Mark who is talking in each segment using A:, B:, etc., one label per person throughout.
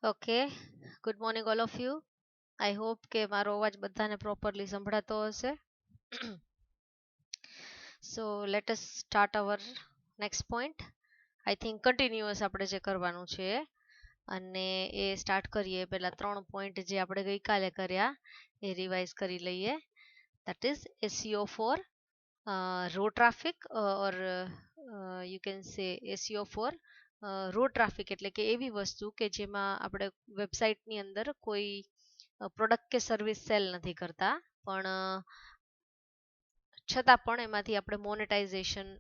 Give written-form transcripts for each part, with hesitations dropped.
A: Okay, good morning all of you. I hope કે મારો અવાજ બધાને પ્રોપરલી સંભળાતો હશે. So let us start our next point. I think continuous આપણે જે કરવાનું છે અને એ સ્ટાર્ટ કરીએ પહેલા ત્રણ પોઈન્ટ જે આપણે ગઈકાલે કર્યા એ રિવાઇઝ કરી લઈએ. That is SEO for road traffic or you can say SEO for road traffic એટલે કે એવી વસ્તુ કે જેમાં આપણે વેબસાઇટની અંદર કોઈ પ્રોડક્ટ કે સર્વિસ સેલ નથી કરતા પણ છતાં પણ એમાંથી આપણે મોનેટાઇઝેશન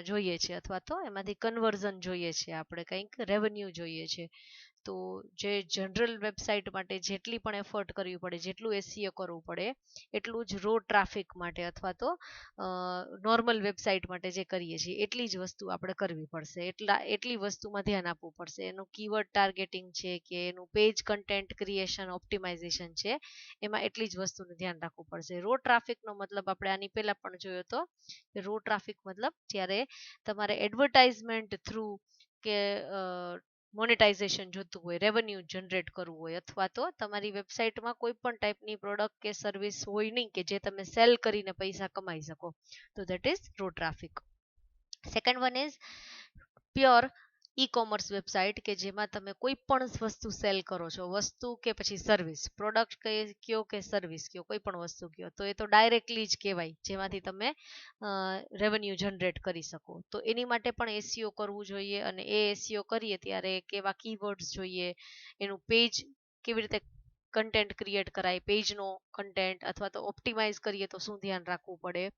A: જોઈએ છે અથવા તો એમાંથી કન્વર્ઝન જોઈએ છે, આપણે કંઈક રેવન્યુ જોઈએ છે. તો જે જનરલ વેબસાઇટ માટે જેટલી પણ એફર્ટ કરવી પડે, જેટલું એસઈઓ કરવું પડે, એટલું જ રોડ ટ્રાફિક માટે અથવા તો નોર્મલ વેબસાઇટ માટે જે કરીએ છીએ એટલી જ વસ્તુ આપણે કરવી પડશે. એટલી વસ્તુમાં ધ્યાન આપવું પડશે. એનું કીવર્ડ ટાર્ગેટિંગ છે કે એનું પેજ કન્ટેન્ટ ક્રિએશન ઓપ્ટિમાઇઝેશન છે, એમાં એટલી જ વસ્તુનું ધ્યાન રાખવું પડશે. રોડ ટ્રાફિકનો મતલબ આપણે આની પહેલા પણ જોયો હતો. રોડ ટ્રાફિક મતલબ જ્યારે તમારે એડવર્ટાઇઝમેન્ટ થ્રુ કે મોનેટાઇઝેશન જોતું હોય, રેવન્યુ જનરેટ કરવું હોય, અથવા તો તમારી વેબસાઇટમાં કોઈ પણ ટાઈપની પ્રોડક્ટ કે સર્વિસ હોય નહીં કે જે તમે સેલ કરીને પૈસા કમાઈ શકો, તો that is road traffic. Second one is pure e commerce website કે જેમાં તમે કોઈ પણ વસ્તુ સેલ કરો છો, વસ્તુ કે પછી સર્વિસ, પ્રોડક્ટ કયો કે સર્વિસ કયો, કોઈ પણ વસ્તુ કયો, તો એ તો ડાયરેક્ટલી જ કહેવાય જેમાંથી તમે રેવન્યુ જનરેટ કરી શકો. તો એની માટે પણ એસઈઓ કરવું જોઈએ અને એ એસઈઓ કરીએ ત્યારે કેવા કીવર્ડ્સ જોઈએ, એનું પેજ કેવી રીતે કન્ટેન્ટ ક્રિએટ કરાય, પેજનો કન્ટેન્ટ અથવા તો ઓપ્ટિમાઇઝ કરીએ તો શું ધ્યાન રાખવું પડે,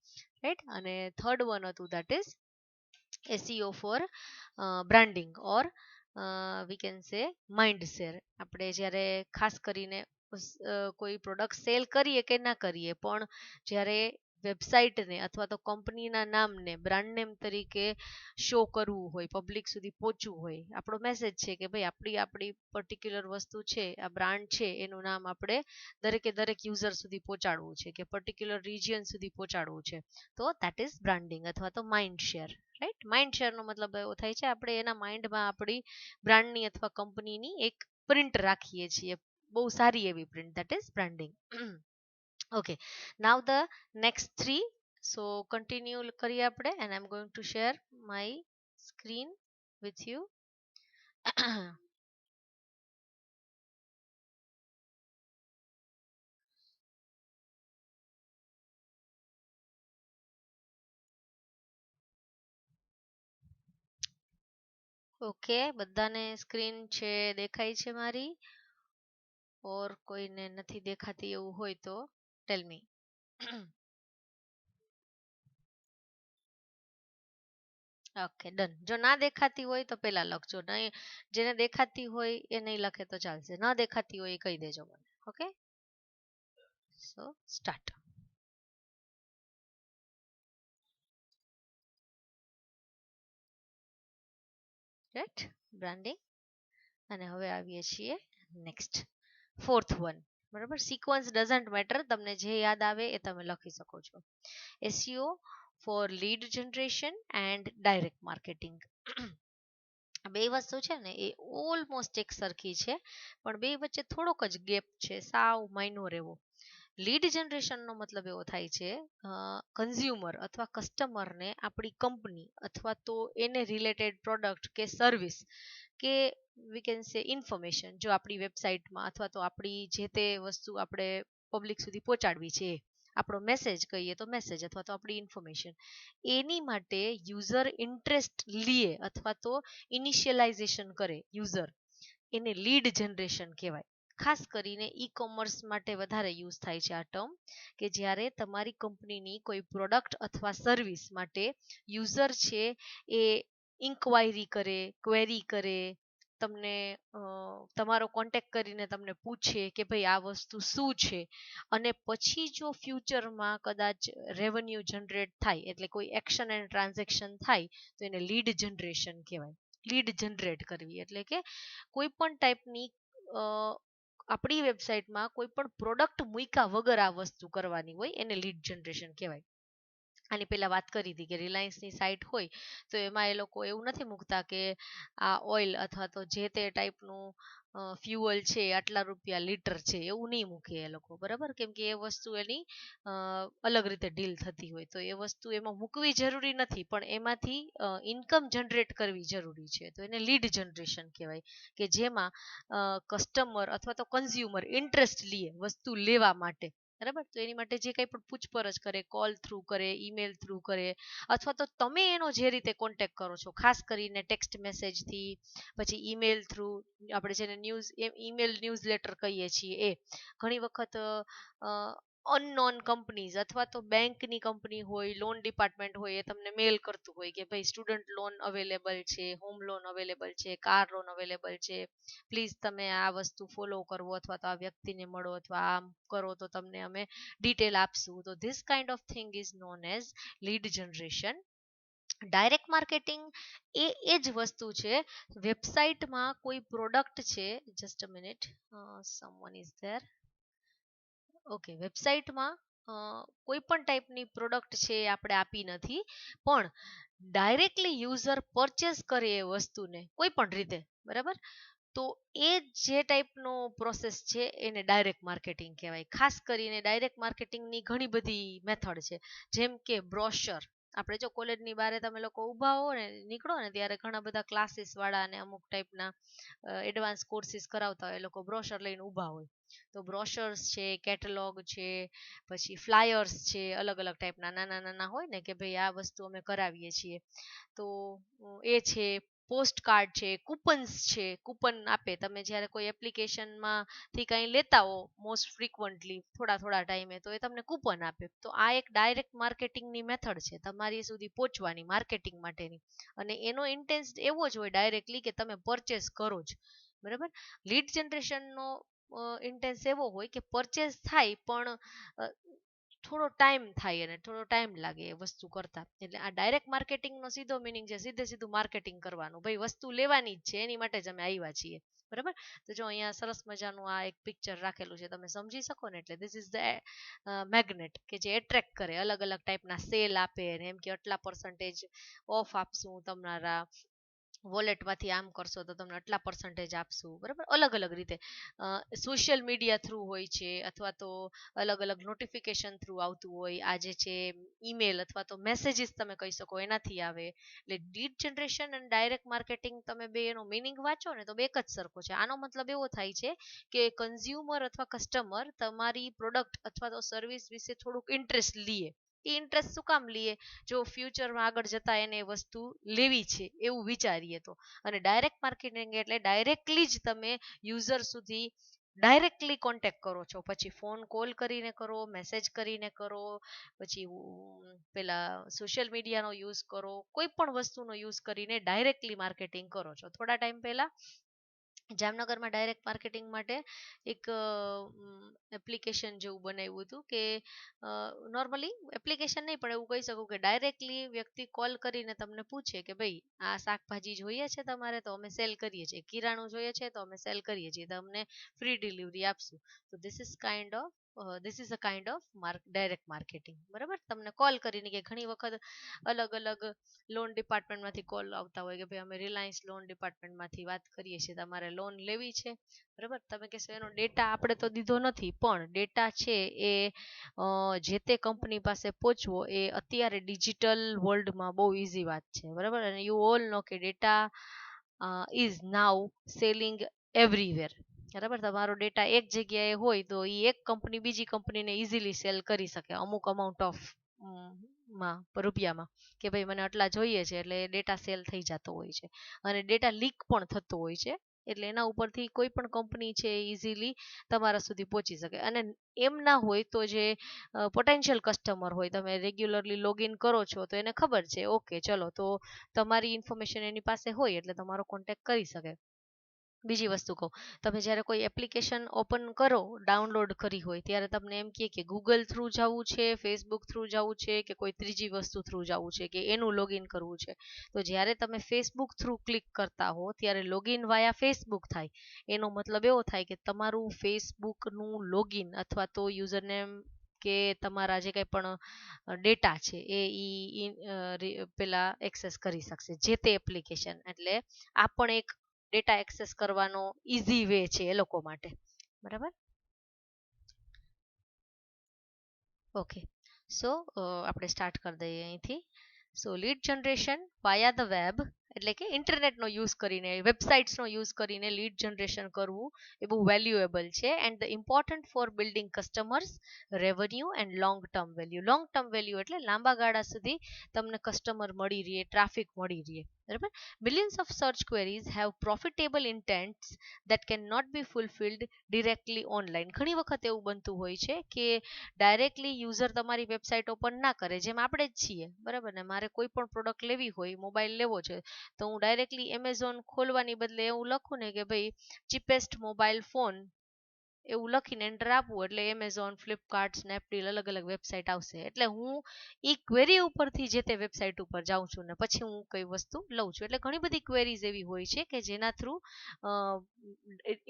A: રાઈટ. અને થર્ડ વન હતું that is SEO for branding or we can say mind share. આપણે જ્યારે ખાસ કરીને કોઈ પ્રોડક્ટ સેલ કરીએ કે ના કરીએ, પણ જ્યારે વેબસાઇટને અથવા તો કંપનીના નામને બ્રાન્ડ નેમ તરીકે શો કરવું હોય, પબ્લિક સુધી પહોંચવું હોય, આપણો મેસેજ છે કે ભાઈ આપણી પર્ટિક્યુલર વસ્તુ છે, આ બ્રાન્ડ છે, એનું નામ આપણે દરેક યુઝર સુધી પહોંચાડવું છે કે પર્ટિક્યુલર રિજિયન સુધી પહોંચાડવું છે, તો દેટ ઇઝ બ્રાન્ડિંગ અથવા તો માઇન્ડ શેર, રાઈટ. માઇન્ડ શેરનો મતલબ એવો થાય છે આપણે એના માઇન્ડમાં આપણી બ્રાન્ડની અથવા કંપનીની એક પ્રિન્ટ રાખીએ છીએ, બહુ સારી એવી print, that is branding. Okay, now the next three. So continue કરીએ આપણે and I am going to share my screen with you. Okay, બધાને સ્ક્રીન છે દેખાય છે મારી, ઓર કોઈને નથી દેખાતી એવું હોય તો ટેલ મી. Okay, done. જો ના દેખાતી હોય તો પેલા લખજો, નહીં જેને દેખાતી હોય એ નહીં લખે તો ચાલશે, ન દેખાતી હોય એ કહી દેજો મને. Okay, so start. Right, branding. અને હવે આવીએ છીએ નેક્સ્ટ ફોર્થ વન. બરાબર, સિક્વન્સ ડઝન્ટ મેટર, તમને જે યાદ આવે એ તમે લખી શકો છો. SEO for lead generation and direct marketing. બે વસ્તુ છે ને એ ઓલમોસ્ટ એક સરખી છે, પણ બે વચ્ચે થોડોક જ ગેપ છે, સાવ માઇનોર એવો. લીડ જનરેશનનો મતલબ એવો થાય છે કન્ઝ્યુમર અથવા કસ્ટમરને આપણી કંપની અથવા તો એને રિલેટેડ પ્રોડક્ટ કે સર્વિસ કે વી કેન સે ઇન્ફોર્મેશન, જો આપણી વેબસાઇટમાં અથવા તો આપણી જે તે વસ્તુ આપણે પબ્લિક સુધી પહોંચાડવી છે, આપણો મેસેજ કહીએ તો મેસેજ અથવા તો આપણી ઇન્ફોર્મેશન, એની માટે યુઝર ઇન્ટરેસ્ટ લે અથવા તો ઇનિશિયલાઇઝેશન કરે યુઝર, એને લીડ જનરેશન કહેવાય. ખાસ કરીને ઈ કોમર્સ માટે વધારે યુઝ થાય છે આ ટર્મ, કે જ્યારે તમારી કંપનીની કોઈ પ્રોડક્ટ અથવા સર્વિસ માટે યુઝર છે એ ઇન્ક્વાયરી કરે, ક્વેરી કરે, તમને તમારો કોન્ટેક્ટ કરીને તમને પૂછે કે ભાઈ આ વસ્તુ શું છે, અને પછી જો ફ્યુચરમાં કદાચ રેવન્યુ જનરેટ થાય એટલે કોઈ એક્શન એન્ડ ટ્રાન્ઝેક્શન થાય તો એને લીડ જનરેશન કહેવાય. લીડ જનરેટ કરવી એટલે કે કોઈ પણ ટાઈપની આપણી વેબસાઇટમાં કોઈ પણ પ્રોડક્ટ મૂક્યા વગર આ વસ્તુ કરવાની હોય એને લીડ જનરેશન કહેવાય. આની પહેલા વાત કરી હતી કે રિલાયન્સની સાઇટ હોય તો એમાં એ લોકો એવું નથી મૂકતા કે આ ઓઇલ અથવા તો જે તે ટાઈપનું ફ્યુઅલ છે આટલા રૂપિયા લીટર છે એવું નહીં મૂકે એ લોકો, બરાબર, કેમ કે એ વસ્તુ એની અલગ રીતે ડીલ થતી હોય તો એ વસ્તુ એમાં મૂકવી જરૂરી નથી, પણ એમાંથી ઇન્કમ જનરેટ કરવી જરૂરી છે. તો એને લીડ જનરેશન કહેવાય, કે જેમાં કસ્ટમર અથવા તો કન્ઝ્યુમર ઇન્ટરેસ્ટ લે વસ્તુ લેવા માટે, બરાબર. તો એની માટે જે કંઈ પણ પૂછપરછ કરે, કોલ થ્રુ કરે, ઈમેલ થ્રુ કરે, અથવા તો તમે એનો જે રીતે કોન્ટેક્ટ કરો છો, ખાસ કરીને ટેક્સ્ટ મેસેજથી, પછી ઈમેલ થ્રુ, આપણે જેને ન્યૂઝ ઈમેલ ન્યૂઝ લેટર કહીએ છીએ એ, ઘણી વખત અનનોન કંપનીઝ અથવા તો બેંકની કંપની હોય, લોન ડિપાર્ટમેન્ટ હોય, એ તમને મેલ કરતું હોય કે ભાઈ સ્ટુડન્ટ લોન અવેલેબલ છે, હોમ લોન અવેલેબલ છે, કાર લોન અવેલેબલ છે, પ્લીઝ તમે આ વસ્તુ ફોલો કરવો અથવા તો આ વ્યક્તિને મળો અથવા આમ કરો તો તમને અમે ડિટેલ આપશું. તો this kind of thing is known as lead generation. Direct marketing એ જ વસ્તુ છે. વેબસાઇટમાં કોઈ પ્રોડક્ટ છે, just a minute, someone is there, okay, વેબસાઇટમાં કોઈ પણ ટાઈપની પ્રોડક્ટ છે એ આપણે આપી નથી, પણ ડાયરેક્ટલી યુઝર પરચેસ કરે એ વસ્તુને કોઈ પણ રીતે, બરાબર, તો એ જે ટાઈપનો પ્રોસેસ છે એને ડાયરેક્ટ માર્કેટિંગ કહેવાય. ખાસ કરીને ડાયરેક્ટ માર્કેટિંગની ઘણી બધી મેથડ છે, જેમ કે બ્રોશર. આપણે જો કોલેજની બહાર તમે લોકો ઊભા હો ને, નીકળો ને, ત્યારે ઘણા બધા ક્લાસીસ વાળા અને અમુક ટાઈપના એડવાન્સ કોર્સીસ કરાવતા હોય, એ લોકો બ્રોશર લઈને ઊભા હોય. તો બ્રોશર્સ છે, કેટલોગ છે, પછી ફ્લાયર્સ છે, અલગ અલગ ટાઈપના નાના નાના હોય ને કે ભાઈ આ વસ્તુ અમે કરાવીએ છીએ, તો એ છે. પોસ્ટ કાર્ડ છે, કૂપન્સ છે, કૂપન આપે તમે જ્યારે કોઈ એપ્લિકેશનમાં થી કંઈ લેતા હો મોસ્ટ ફ્રિકવન્ટલી થોડા થોડા ટાઈમે, તો એ તમને કૂપન આપે. તો આ એક ડાયરેક્ટ માર્કેટિંગની મેથડ છે તમારી સુધી પહોંચવાની, માર્કેટિંગ માટેની, અને એનો ઇન્ટેન્સ એવો જ હોય ડાયરેક્ટલી કે તમે પરચેસ કરો જ, બરાબર. લીડ જનરેશનનો ઇન્ટેન્સ એવો હોય કે પરચેસ થાય પણ થોડો ટાઈમ થાય અને થોડો ટાઈમ લાગે એ વસ્તુ કરતા. એટલે આ ડાયરેક્ટ માર્કેટિંગનો સીધો મિનિંગ છે સીધે સીધું માર્કેટિંગ કરવાનું, ભાઈ વસ્તુ લેવાની જ છે એની માટે જ અમે આવ્યા છીએ, બરાબર. તો જો અહીંયા સરસ મજાનું આ એક પિક્ચર રાખેલું છે, તમે સમજી શકો ને, એટલે ધીસ ઇઝ ધ મેગ્નેટ કે જે એટ્રેક્ટ કરે, અલગ અલગ ટાઈપના સેલ આપે ને એમ કે આટલા પર્સન્ટેજ ઓફ આપશું તમારા વોલેટમાંથી, આમ કરશો તો તમને આટલા પર્સન્ટેજ આપશું, બરાબર. અલગ અલગ રીતે સોશિયલ મીડિયા થ્રુ હોય છે, અથવા તો અલગ અલગ નોટિફિકેશન થ્રુ આવતું હોય, આજે છે ઈમેલ અથવા તો મેસેજીસ તમે કહી શકો એનાથી આવે. એટલે લીડ જનરેશન અને ડાયરેક્ટ માર્કેટિંગ તમે બે એનો મિનિંગ વાંચો ને તો બે એક જ સરખો છે. આનો મતલબ એવો થાય છે કે કન્ઝ્યુમર અથવા કસ્ટમર તમારી પ્રોડક્ટ અથવા તો સર્વિસ વિશે થોડુંક ઇન્ટરેસ્ટ લે. એ ઇન્ટરેસ્ટ શું કામ લે? જો ફ્યુચરમાં આગળ જતા એને વસ્તુ લેવી છે એવું વિચારીએ તો. અને ડાયરેક્ટ માર્કેટિંગ એટલે ડાયરેક્ટલી જ તમે યુઝર સુધી ડાયરેક્ટલી કોન્ટેક્ટ કરો છો, પછી ફોન કોલ કરીને કરો, મેસેજ કરીને કરો, પછી પેલા સોશિયલ મીડિયાનો યુઝ કરો, કોઈ પણ વસ્તુનો યુઝ કરીને ડાયરેક્ટલી માર્કેટિંગ કરો છો. થોડા ટાઈમ પહેલા જામનગરમાં ડાયરેક્ટ માર્કેટિંગ માટે એક એપ્લિકેશન જેવું બનાવ્યું હતું કે નોર્મલી એપ્લિકેશન નહીં પણ એવું કહી શકું કે ડાયરેક્ટલી વ્યક્તિ કોલ કરીને તમને પૂછે કે ભાઈ આ શાકભાજી જોઈએ છે તમારે, તો અમે સેલ કરીએ છીએ, કિરાણું જોઈએ છે તો અમે સેલ કરીએ છીએ, તમને ફ્રી ડિલિવરી આપશું. તો this is a kind of direct marketing, બરાબર. તમને કોલ કરીને કે ઘણી વખત અલગ અલગ લોન ડિપાર્ટમેન્ટમાંથી કોલ આવતા હોય કે ભાઈ અમે રિલાયન્સ લોન ડિપાર્ટમેન્ટમાંથી વાત કરીએ છીએ, તમારે લોન લેવી છે, બરાબર. તમે કહેશો એનો ડેટા આપણે તો દીધો નથી, પણ ડેટા છે એ જે તે કંપની પાસે પહોંચવો એ અત્યારે ડિજિટલ વર્લ્ડમાં બહુ ઇઝી વાત છે, બરાબર. અને યુ ઓલ નો કે data is now selling everywhere, બરાબર. તમારો ડેટા એક જગ્યાએ હોય તો એ એક કંપની બીજી કંપનીને ઇઝીલી સેલ કરી શકે અમુક અમાઉન્ટ ઓફ રૂપિયામાં, કે ભાઈ મને આટલા જોઈએ છે, એટલે ડેટા સેલ થઈ જતો હોય છે. અને ડેટા લીક પણ થતો હોય છે, એટલે એના ઉપરથી કોઈ પણ કંપની છે ઇઝીલી તમારા સુધી પહોંચી શકે. અને એમ ના હોય તો જે પોટેન્શિયલ કસ્ટમર હોય, તમે રેગ્યુલરલી લોગિન કરો છો તો એને ખબર છે, ઓકે ચલો, તો તમારી ઇન્ફોર્મેશન એની પાસે હોય એટલે તમારો કોન્ટેક્ટ કરી શકે. બીજી વસ્તુ કહું, તમે જ્યારે કોઈ એપ્લિકેશન ઓપન કરો, ડાઉનલોડ કરી હોય, ત્યારે તમને એમ કહે કે ગૂગલ થ્રુ જવું છે, ફેસબુક થ્રુ જવું છે, કે કોઈ ત્રીજી વસ્તુ થ્રુ જવું છે, કે એનું લોગિન કરવું છે. તો જ્યારે તમે ફેસબુક થ્રુ ક્લિક કરતા હો ત્યારે લોગિન વાયા ફેસબુક થાય. એનો મતલબ એવો થાય કે તમારું ફેસબુકનું લોગિન અથવા તો યુઝરનેમ કે તમારા જે કંઈ પણ ડેટા છે એ ઈ પેલા એક્સેસ કરી શકશે જે તે એપ્લિકેશન. એટલે આ પણ એક ડેટા એક્સેસ કરવાનો ઈઝી વે છે એ લોકો માટે. બરાબર. ઓકે, સો આપણે સ્ટાર્ટ કરી દઈએ અહીંથી. So lead generation via the web, એટલે કે ઇન્ટરનેટનો યુઝ કરીને, વેબસાઇટ્સનો યુઝ કરીને લીડ જનરેશન કરવું એ બહુ વેલ્યુએબલ છે and the important for building customers, revenue and long term value. Long term value એટલે લાંબા ગાળા સુધી તમને કસ્ટમર મળી રહે, ટ્રાફિક મળી રહે. બરાબર. Millions of search queries have profitable intents that cannot be fulfilled directly online. ઘણી વખત એવું બનતું હોય છે કે ડાયરેક્ટલી યુઝર તમારી વેબસાઇટ ઓપન ના કરે, જેમ આપણે જ છીએ. બરાબર ને, મારે કોઈ પણ પ્રોડક્ટ લેવી હોય, મોબાઈલ લેવો છે, તો હું ડાયરેક્ટલી એમેઝોન ખોલવાની બદલે એવું લખું ને કે ભાઈ ચીપેસ્ટ મોબાઈલ ફોન, એવું લખીને એન્ટર આપવું એટલે એમેઝોન, ફ્લિપકાર્ટ, સ્નેપડીલ અલગ અલગ વેબસાઇટ આવશે. એટલે હું એ ક્વેરી ઉપરથી જે તે વેબસાઇટ ઉપર જાઉં છું ને પછી હું કઈ વસ્તુ લઉં છું. એટલે ઘણી બધી ક્વેરીઝ એવી હોય છે કે જેના થ્રુ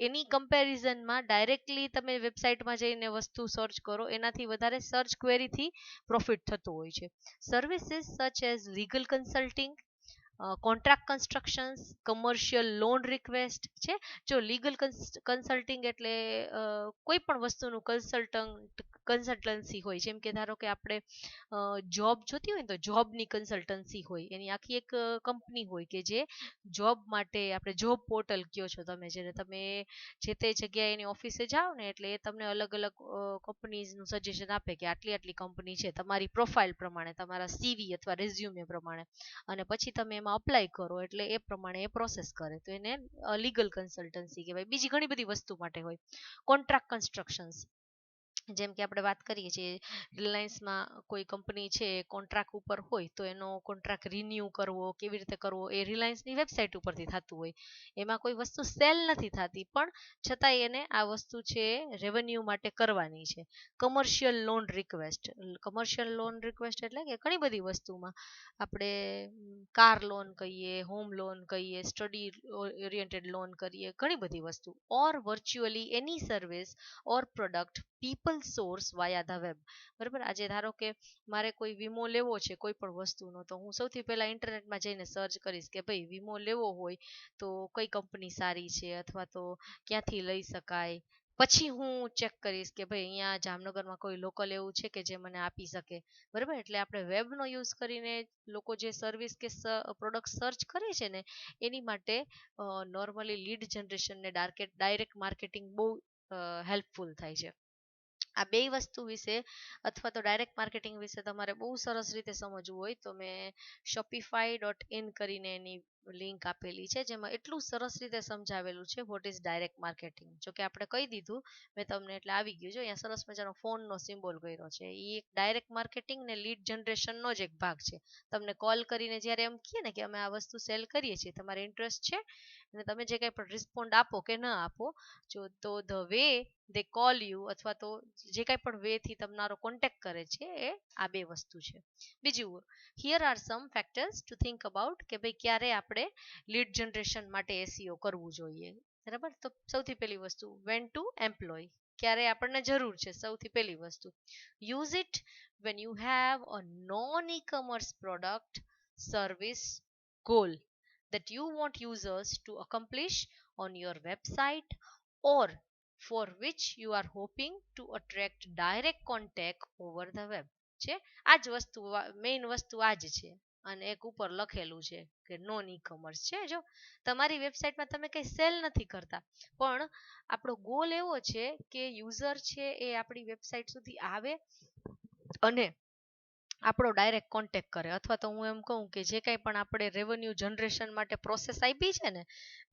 A: એની કમ્પેરિઝનમાં ડાયરેક્ટલી તમે વેબસાઇટમાં જઈને વસ્તુ સર્ચ કરો એનાથી વધારે સર્ચ ક્વેરીથી પ્રોફિટ થતું હોય છે. Services such as legal consulting, contract constructions, commercial loan request છે. જો લીગલ કન્સલ્ટિંગ એટલે કોઈ પણ વસ્તુનું કન્સલ્ટન્સી હોય, જેમ કે ધારો કે આપણે જોબ જોતી હોય ને તો જોબની કન્સલ્ટન્સી હોય, એની આખી એક કંપની હોય કે જે જોબ માટે, આપણે જોબ પોર્ટલ કયો છો તમે, જેને તમે જે તે જગ્યાએ એની ઓફિસે જાઓ ને એટલે એ તમને અલગ અલગ કંપનીઝનું સજેશન આપે કે આટલી આટલી કંપની છે, તમારી પ્રોફાઇલ પ્રમાણે, તમારા સીવી અથવા રેઝ્યુમે પ્રમાણે, અને પછી તમે એમાં અપ્લાય કરો એટલે એ પ્રમાણે એ પ્રોસેસ કરે, તો એને લીગલ કન્સલ્ટન્સી કહેવાય. બીજી ઘણી બધી વસ્તુ માટે હોય. કોન્ટ્રાક્ટ કન્સ્ટ્રક્શન્સ, જેમ કે આપણે વાત કરીએ છીએ રિલાયન્સમાં કોઈ કંપની છે કોન્ટ્રાક્ટ ઉપર હોય તો એનો કોન્ટ્રાક્ટ રિન્યુ કરવો કેવી રીતે કરવો એ રિલાયન્સની વેબસાઇટ ઉપરથી થતું હોય. એમાં કોઈ વસ્તુ સેલ નથી થતી પણ છતાંય એને આ વસ્તુ છે રેવન્યુ માટે કરવાની છે. Commercial loan request, commercial loan request એટલે કે ઘણી બધી વસ્તુમાં આપણે કાર લોન કહીએ, હોમ લોન કહીએ, સ્ટડી ઓરિએન્ટેડ લોન કરીએ, ઘણી બધી વસ્તુ. Or virtually any service or product people source via the web. બરાબર. આજે ધારો કે મારે કોઈ વીમો લેવો છે કોઈ પણ વસ્તુનો, તો હું સૌથી પહેલા ઇન્ટરનેટમાં જઈને સર્ચ કરીશ કે ભાઈ વીમો લેવો હોય તો કઈ કંપની સારી છે અથવા તો ક્યાંથી લઈ શકાય. પછી હું ચેક કરીશ કે ભાઈ અહીંયા જામનગરમાં કોઈ લોકલ એવું છે કે જે મને આપી શકે. બરાબર. એટલે આપણે વેબનો યુઝ કરીને લોકો જે સર્વિસ કે પ્રોડક્ટ સર્ચ કરે છે ને એની માટે નોર્મલી લીડ જનરેશન ને ડાયરેક્ટ માર્કેટિંગ બહુ હેલ્પફુલ થાય છે. આ બે વસ્તુ વિશે અથવા તો ડાયરેક્ટ માર્કેટિંગ વિશે તમારે બહુ સરસ રીતે સમજવું હોય તો મેં shopify.in કરીને એની લિંક આપેલી છે, જેમાં એટલું સરસ રીતે સમજાવેલું છે વોટ ઇઝ ડાયરેક્ટ માર્કેટિંગ. જો કે આપણે કહી દીધું મેં તમને એટલે આવી ગયું. જો અહીંયા સરસ મજાનો ફોનનો સિમ્બોલ કર્યો છે, એ એક ડાયરેક્ટ માર્કેટિંગ ને લીડ જનરેશનનો જ એક ભાગ છે. તમને કોલ કરીને જ્યારે એમ કહે ને કે અમે આ વસ્તુ સેલ કરીએ છીએ, તમારે ઇન્ટરેસ્ટ છે, અને તમે જે કંઈ પણ રિસ્પોન્ડ આપો કે ન આપો, જો તો the way they call you અથવા તો જે કાંઈ પણ વે થી તમારો કોન્ટેક્ટ કરે છે એ આ બે વસ્તુ છે. બીજું, here are some factors two think about કે ભાઈ ક્યારે આપણે લીડ જનરેશન માટે એસઈઓ કરવું જોઈએ. બરાબર. તો સૌથી પહેલી વસ્તુ વેન ટુ એમ્પ્લોય, ક્યારે આપણને જરૂર છે. સૌથી પહેલી વસ્તુ use it when you have a non e-commerce product, service, goal that you want users to accomplish on your website or for which you are hoping to attract direct contact over the web. છે આ જ વસ્તુ, main વસ્તુ આ જ છે. અને એક ઉપર લખેલું છે કે નોન ઈ કોમર્સ છે. જો તમારી વેબસાઇટમાં તમે કંઈ સેલ નથી કરતા પણ આપણો ગોલ એવો છે કે યુઝર છે એ આપણી વેબસાઇટ સુધી આવે અને આપણો ડાયરેક્ટ કોન્ટેક્ટ કરે, અથવા તો હું એમ કહું કે જે કાંઈ પણ આપણે રેવન્યુ જનરેશન માટે પ્રોસેસ આપી છે ને,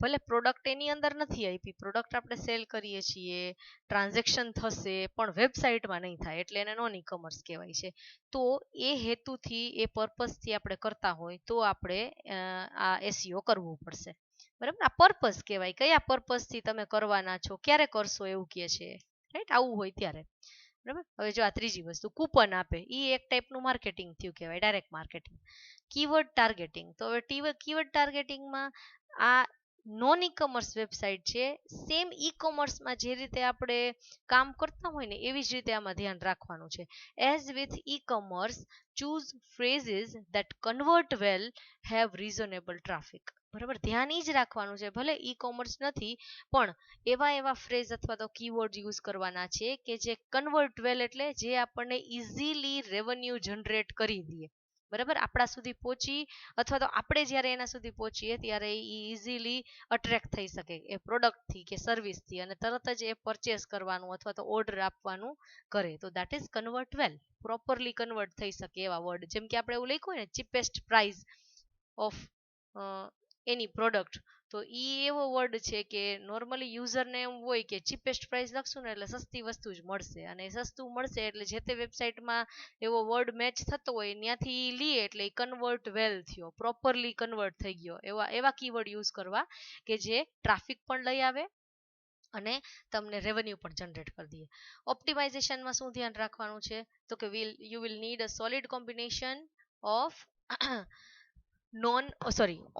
A: ભલે પ્રોડક્ટ એની અંદર નથી આપી, પ્રોડક્ટ આપણે સેલ કરીએ છીએ, ટ્રાન્ઝેક્શન થશે પણ વેબસાઇટમાં નહીં થાય, એટલે એને નોન ઈ કોમર્સ કહેવાય છે. તો એ હેતુથી એ પર્પઝથી આપણે કરતા હોય તો આપણે આ એસઈઓ કરવું પડશે. બરાબર. આ પર્પઝ કહેવાય. કયા પર્પઝથી તમે કરવાના છો, ક્યારે કરશો એવું કહે છે. રાઈટ. આવું હોય ત્યારે. બરાબર. હવે જો આ ત્રીજી વસ્તુ કૂપન આપે, એ એક ટાઈપનું માર્કેટિંગ થયું કહેવાય, ડાયરેક્ટ માર્કેટિંગ. કીવર્ડ ટાર્ગેટિંગ, તો હવે કીવર્ડ ટાર્ગેટિંગમાં આ નોન ઈ કોમર્સ વેબસાઇટ છે, સેમ ઈ કોમર્સમાં જે રીતે આપણે કામ કરતા હોય ને એવી જ રીતે આમાં ધ્યાન રાખવાનું છે. As with e commerce, choose phrases that convert well, have reasonable traffic. બરાબર, ધ્યાન ઈ જ રાખવાનું છે, ભલે ઈ કોમર્સ નથી પણ એવા ફ્રેઝ અથવા તો કીવર્ડ યુઝ કરવાના છે કે જે કન્વર્ટ વેલ એટલે જે આપણને ઇઝીલી રેવન્યુ જનરેટ કરી દે. બરાબર, આપણા સુધી પહોંચી અથવા તો આપણે જ્યારે એના સુધી પહોંચીએ ત્યારે એ ઇઝીલી અટ્રેક્ટ થઈ શકે એ પ્રોડક્ટથી કે સર્વિસથી, અને તરત જ એ પરચેસ કરવાનું અથવા તો ઓર્ડર આપવાનું કરે, તો that is convert well. Properly convert થઈ શકે એવા વર્ડ, જેમ કે આપણે એવું લખ્યું હોય ને, cheapest price of any product, તો એ એવો વર્ડ છે કે નોર્મલી યુઝરને એમ હોય કે ચીપેસ્ટ પ્રાઇસ લખશું ને એટલે સસ્તી વસ્તુ જ મળશે, અને સસ્તું મળશે એટલે જે તે વેબસાઇટમાં એવો વર્ડ મેચ થતો હોય ત્યાંથી લઈએ એટલે કન્વર્ટ વેલ થયો, પ્રોપરલી કન્વર્ટ થઈ ગયો. એવા કીવર્ડ યુઝ કરવા કે જે ટ્રાફિક પણ લઈ આવે અને તમને રેવન્યુ પણ જનરેટ કરી દઈએ. ઓપ્ટિમાઇઝેશનમાં શું ધ્યાન રાખવાનું છે, તો કે you will need a solid combination of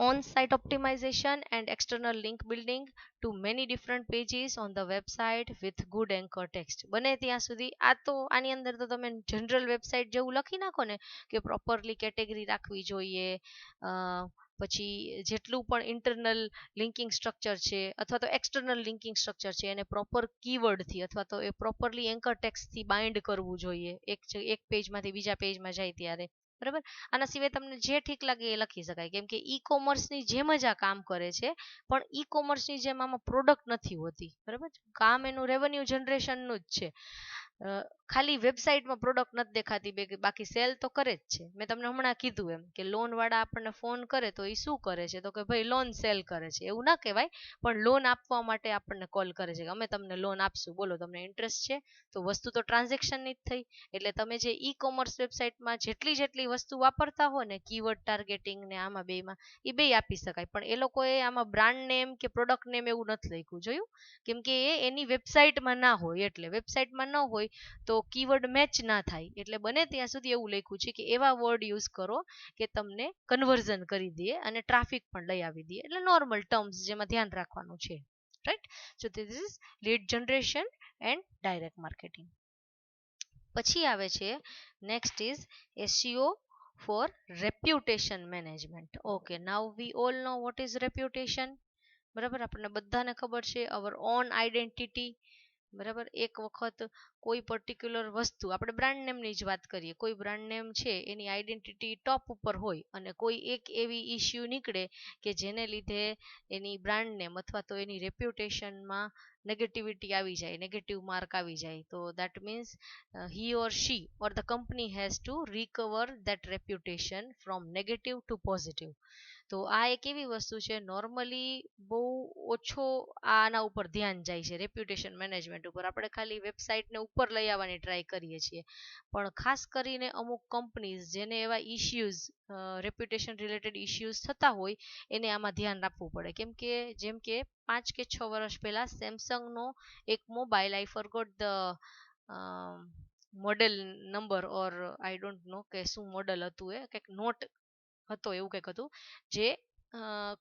A: on-site optimization and external link building to many different pages on the website with good anchor text. બને ત્યાં સુધી આ તો આની અંદર તો તમે જનરલ વેબસાઇટ જેવું લખી નાખો ને કે પ્રોપરલી કેટેગરી રાખવી જોઈએ, પછી જેટલું પણ ઇન્ટરનલ લિંકિંગ સ્ટ્રક્ચર છે અથવા તો એક્સટર્નલ લિંકિંગ સ્ટ્રક્ચર છે એને પ્રોપર કીવર્ડથી અથવા તો એ પ્રોપરલી એન્કર ટેક્સ્ટથી બાઇન્ડ કરવું જોઈએ એક પેજમાંથી બીજા પેજમાં જાય ત્યારે. બરાબર, આના સિવાય તમને જે ઠીક લાગે એ લખી શકાય, કેમ કે ઈ કોમર્સની જેમ જ આ કામ કરે છે, પણ ઈ કોમર્સની જેમ આમાં પ્રોડક્ટ નથી હોતી. બરાબર, કામ એનું રેવન્યુ જનરેશનનું જ છે. ખાલી વેબસાઇટમાં પ્રોડક્ટ નથી દેખાતી, બાકી સેલ તો કરે જ છે. મેં તમને હમણાં કીધું એમ કે લોન વાળા આપણને ફોન કરે તો એ શું કરે છે, તો કે ભાઈ લોન સેલ કરે છે, એવું ના કહેવાય, પણ લોન આપવા માટે આપણને કોલ કરે છે કે અમે તમને લોન આપશું, બોલો તમને ઇન્ટરેસ્ટ છે, તો વસ્તુ તો ટ્રાન્ઝેક્શનની જ થઈ. એટલે તમે જે ઈ કોમર્સ વેબસાઇટમાં જેટલી વસ્તુ વાપરતા હો ને, કીવર્ડ ટાર્ગેટિંગ ને આમાં બેમાં, એ બે આપી શકાય, પણ એ લોકોએ આમાં બ્રાન્ડ નેમ કે પ્રોડક્ટ નેમ એવું નથી લખ્યું, જોયું, કેમ કે એ એની વેબસાઇટમાં ના હોય, એટલે વેબસાઇટમાં ન હોય તો કીવર્ડ મેચ ના થાય, એટલે બને ત્યાં સુધી એવું લખ્યું છે કે એવા વર્ડ યુઝ કરો કે તમને કન્વર્ઝન કરી દે અને ટ્રાફિક પણ લઈ આવી દે, એટલે નોર્મલ ટર્મ્સ જેમાં ધ્યાન રાખવાનું છે. Right, so this is lead generation and direct marketing. પછી આવે છે next is SEO for reputation management. Okay, now we all know what is reputation. બરાબર, આપણને બધાને ખબર છે our own identity. બરાબર, એક વખત કોઈ પર્ટિક્યુલર વસ્તુ, આપણે બ્રાન્ડ નેમની જ વાત કરીએ, કોઈ બ્રાન્ડ નેમ છે એની આઈડેન્ટિટી ટોપ ઉપર હોય અને કોઈ એક એવી ઇશ્યુ નીકળે કે જેને લીધે એની બ્રાન્ડ નેમ અથવા તો એની રેપ્યુટેશનમાં નેગેટિવિટી આવી જાય, નેગેટિવ માર્ક આવી જાય, તો that means he or she or the company has to recover that reputation from negative to positive. તો આ એક એવી વસ્તુ છે, નોર્મલી બહુ ઓછો આના ઉપર ધ્યાન જાય છે, રેપ્યુટેશન મેનેજમેન્ટ ઉપર. આપણે ખાલી વેબસાઇટને ઉપર લઈ આવવાની ટ્રાય કરીએ છીએ, પણ ખાસ કરીને અમુક કંપનીઝ જેને એવા ઇશ્યુઝ, રેપ્યુટેશન રિલેટેડ ઇશ્યુઝ થતા હોય, એને આમાં ધ્યાન રાખવું પડે, કેમ કે જેમ કે 5 કે 6 વર્ષ પહેલા સેમસંગનો એક mobile, I forgot the model number or I don't know કે શું મોડલ હતું, એ કંઈક નોટ હતો, એવું કંઈક હતું, જે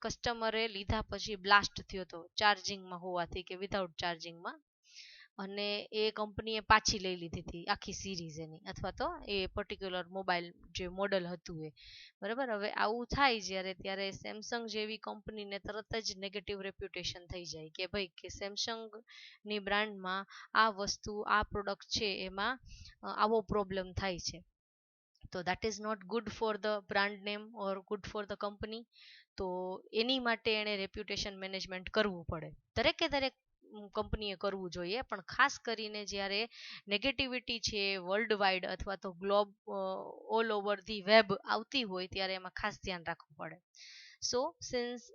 A: કસ્ટમરે લીધા પછી બ્લાસ્ટ થયો હતો ચાર્જિંગમાં હોવાથી કે વિધાઉટ ચાર્જિંગમાં, અને એ કંપનીએ પાછી લઈ લીધી હતી આખી સિરીઝ એની, અથવા તો એ પર્ટિક્યુલર મોબાઈલ જે મોડલ હતું એ. બરાબર, હવે આવું થાય જ્યારે, ત્યારે સેમસંગ જેવી કંપનીને તરત જ નેગેટિવ રેપ્યુટેશન થઈ જાય કે ભાઈ કે સેમસંગની બ્રાન્ડમાં આ વસ્તુ, આ પ્રોડક્ટ છે એમાં આવો પ્રોબ્લેમ થાય છે, તો that is not good for the brand name or good for the company. તો એની માટે એણે રેપ્યુટેશન મેનેજમેન્ટ કરવું પડે, દરેક કંપનીએ કરવું જોઈએ, પણ ખાસ કરીને જ્યારે નેગેટિવિટી છે વર્લ્ડ વાઇડ અથવા તો globe all over the web આવતી હોય ત્યારે એમાં ખાસ ધ્યાન રાખવું પડે. So since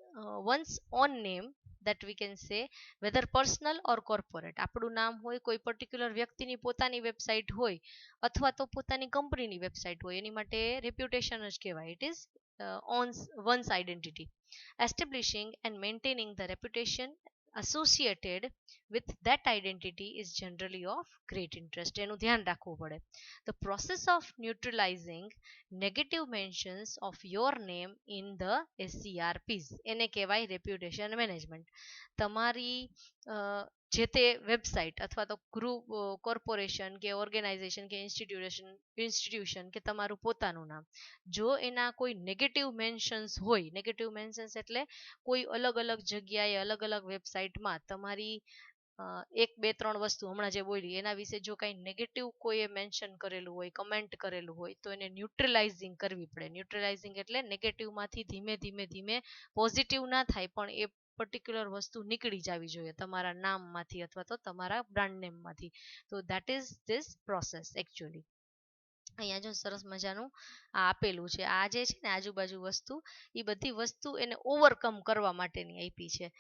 A: once on name, that we can say whether personal or corporate, આપણું નામ હોય, કોઈ પર્ટિક્યુલર વ્યક્તિની પોતાની વેબસાઇટ હોય અથવા તો પોતાની કંપનીની વેબસાઇટ હોય, એની માટે રેપ્યુટેશન જ કહેવાય. It is on one's identity. Establishing and maintaining the reputation associated with that identity is generally of great interest. એનું ધ્યાન રાખવું પડે. The process of neutralizing negative mentions of your name in the SCRPs એને કહેવાય reputation management. તમારી જે તે website અથવા તો ગ્રુપ, કોર્પોરેશન કે ઓર્ગેનાઇઝેશન કે ઇન્સ્ટિટ્યુશન કે તમારું પોતાનું નામ, જો એના કોઈ નેગેટિવ મેન્શન્સ હોય, નેગેટિવ મેન્શન્સ એટલે કોઈ અલગ અલગ જગ્યાએ અલગ અલગ વેબસાઇટમાં તમારી એક બે ત્રણ વસ્તુ હમણાં જે બોલી એના વિશે જો કાંઈ નેગેટિવ કોઈએ મેન્શન કરેલું હોય, કમેન્ટ કરેલું હોય, તો એને ન્યુટ્રલાઇઝિંગ કરવી પડે. ન્યુટ્રલાઇઝિંગ એટલે નેગેટિવમાંથી ધીમે ધીમે ધીમે પોઝિટિવ ના થાય પણ એ પર્ટિક્યુલર વસ્તુ નીકળી જવી જોઈએ તમારા નામમાંથી અથવા તો તમારા બ્રાન્ડ નેમમાંથી. તો that is this process actually. અહીંયા જો સરસ મજાનું આ આપેલું છે. આ જે છે ને આજુબાજુ વસ્તુ, એ બધી વસ્તુ એને ઓવરકમ કરવા માટેની આપી છે.